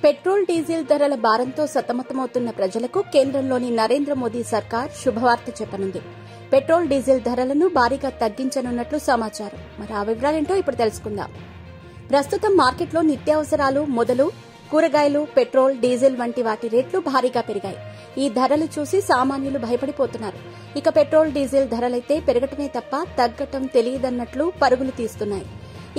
Petrol diesel ధరల భారంతో సతమతమవుతున్న ప్రజలకు కేంద్రంలోని నరేంద్ర మోదీ సర్కార్ శుభవార్త చెప్పనుంది. పెట్రోల్ డీజిల్ ధరలను భారీగా తగ్గించనున్నట్లు సమాచారం. మరి ఆ వివరాలేంటో ఇప్పుడు తెలుసుకుందాం. ప్రస్తుతం మార్కెట్లో నిత్యావసరాలు మొదలు కూరగాయలు, పెట్రోల్, డీజిల్ వంటి వాటి రేట్లు భారీగా పెరిగాయి. ఈ ధరలు చూసి సామాన్యులు భయపడిపోతున్నారు. ఇక పెట్రోల్, డీజిల్ ధరలైతే పెరగటమే తప్ప తగ్గటం తెలియదన్నట్లు పరుగులు తీస్తున్నాయి.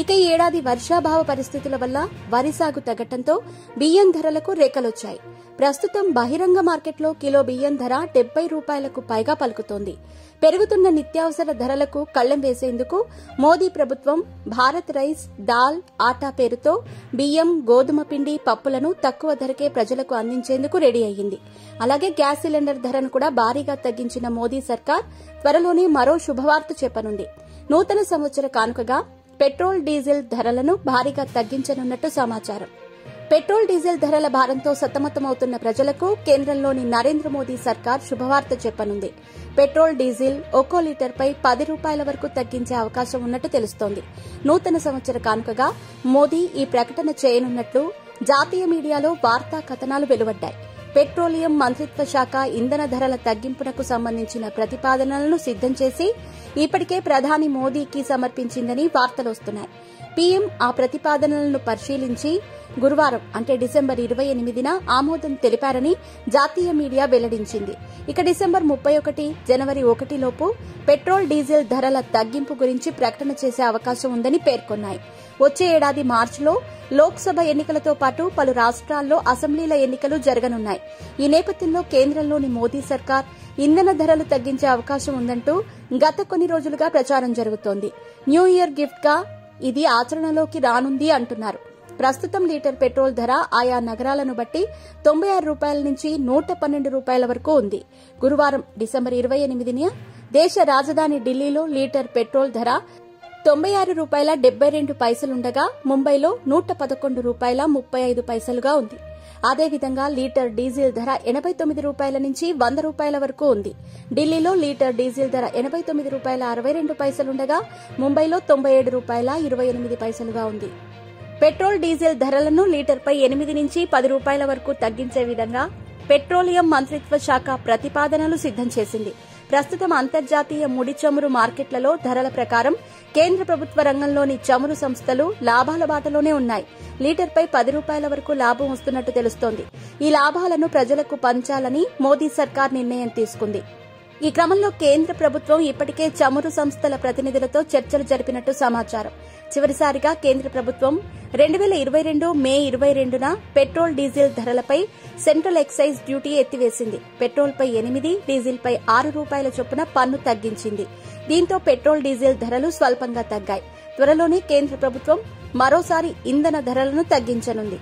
ఇక ఈ ఏడాది వర్షాభావ పరిస్థితుల వల్ల వరి సాగు తగ్గటంతో బియ్యం ధరలకు రేఖలొచ్చాయి. ప్రస్తుతం బహిరంగ మార్కెట్లో కిలో బియ్యం ధర 70 రూపాయలకు పైగా పలుకుతోంది. పెరుగుతున్న నిత్యావసర ధరలకు కళ్లెం వేసేందుకు మోదీ ప్రభుత్వం భారత్ రైస్, దాల్, ఆటా పేరుతో బియ్యం, గోధుమ పిండి, పప్పులను తక్కువ ధరకే ప్రజలకు అందించేందుకు రెడీ అయ్యింది. అలాగే గ్యాస్ సిలిండర్ ధరను కూడా భారీగా తగ్గించిన మోదీ సర్కార్ త్వరలోనే మరో శుభవార్త చెప్పనుంది. నూతన సంవత్సర కానుకగా పెట్రోల్, డీజిల్ ధరలను భారీగా తగ్గించనున్నట్టు సమాచారం. పెట్రోల్, డీజిల్ ధరల భారంతో సతమతమవుతున్న ప్రజలకు కేంద్రంలోని నరేంద్ర మోదీ సర్కార్ శుభవార్త చెప్పనుంది. పెట్రోల్, డీజిల్ ఒక్కో లీటర్పై 10 రూపాయల వరకు తగ్గించే అవకాశం ఉన్నట్టు తెలుస్తోంది. నూతన సంవత్సర కానుకగా మోదీ ఈ ప్రకటన చేయనున్నట్లు జాతీయ మీడియాలో వార్తా కథనాలు వెలువడ్డాయి. పెట్రోలియం మంత్రిత్వ శాఖ ఇంధన ధరల తగ్గింపునకు సంబంధించిన ప్రతిపాదనలను సిద్దం చేసి ఇప్పటికే ప్రధాని మోదీకి సమర్పించిందని వార్తలొస్తున్నాయి. పీఎం ఆ ప్రతిపాదనలను పరిశీలించి గురువారం అంటే డిసెంబర్ 28న ఆమోదం తెలిపారని జాతీయ మీడియా వెల్లడించింది. ఇక డిసెంబర్ 31, జనవరి 1 లోపు పెట్రోల్, డీజిల్ ధరల తగ్గింపు గురించి ప్రకటన చేసే అవకాశం ఉందని పేర్కొన్నాయి. వచ్చే ఏడాది మార్చిలో లోక్సభ ఎన్నికలతో పాటు పలు రాష్ట్రాల్లో అసెంబ్లీల ఎన్నికలు జరగనున్నాయి. ఈ నేపథ్యంలో కేంద్రంలోని మోదీ సర్కార్ ఇంధన ధరలు తగ్గించే అవకాశం ఉందంటూ గత కొన్ని రోజులుగా ప్రచారం జరుగుతోంది. న్యూ ఇయర్ గిఫ్ట్ గా ఇది ఆచరణలోకి రానుంది అంటున్నారు. ప్రస్తుతం లీటర్ పెట్రోల్ ధర ఆయా నగరాలను బట్టి 96 రూపాయల నుంచి 112 రూపాయల వరకు ఉంది. గురువారం డిసెంబర్ 28న దేశ రాజధాని ఢిల్లీలో లీటర్ పెట్రోల్ ధర 96 రూపాయల 72 పైసలుండగా ముంబైలో 111 రూపాయల 35 పైసలుగా ఉంది. అదేవిధంగా లీటర్ డీజిల్ ధర 89 రూపాయల నుంచి 100 రూపాయల వరకు ఉంది. ఢిల్లీలో లీటర్ డీజిల్ ధర 89 రూపాయల 62 పైసలుండగా ముంబైలో 97 రూపాయల 28 పైసలుగా ఉంది. పెట్రోల్, డీజిల్ ధరలను లీటర్పై 8 నుంచి 10 రూపాయల వరకు తగ్గించే విధంగా పెట్రోలియం మంత్రిత్వ శాఖ ప్రతిపాదనలు సిద్దం చేసింది. ప్రస్తుతం అంతర్జాతీయ ముడి చమురు మార్కెట్లలో ధరల ప్రకారం కేంద్ర ప్రభుత్వ రంగంలోని చమురు సంస్థలు లాభాల బాటలోనే ఉన్నాయి. లీటర్పై 10 రూపాయల వరకు లాభం వస్తున్నట్టు తెలుస్తోంది. ఈ లాభాలను ప్రజలకు పంచాలని మోదీ సర్కార్ నిర్ణయం తీసుకుంది. ఈ క్రమంలో కేంద్ర ప్రభుత్వం ఇప్పటికే చమురు సంస్థల ప్రతినిధులతో చర్చలు జరిపినట్టు సమాచారం. చివరిసారిగా కేంద్ర ప్రభుత్వం 2022 మే 22న పెట్రోల్, డీజిల్ ధరలపై సెంట్రల్ ఎక్సైజ్ డ్యూటీ ఎత్తివేసింది. పెట్రోల్పై 8, డీజిల్పై 6 రూపాయల చొప్పున పన్ను తగ్గించింది. దీంతో పెట్రోల్, డీజిల్ ధరలు స్వల్పంగా తగ్గాయి. త్వరలోనే కేంద్ర ప్రభుత్వం మరోసారి ఇంధన ధరలను తగ్గించనుంది.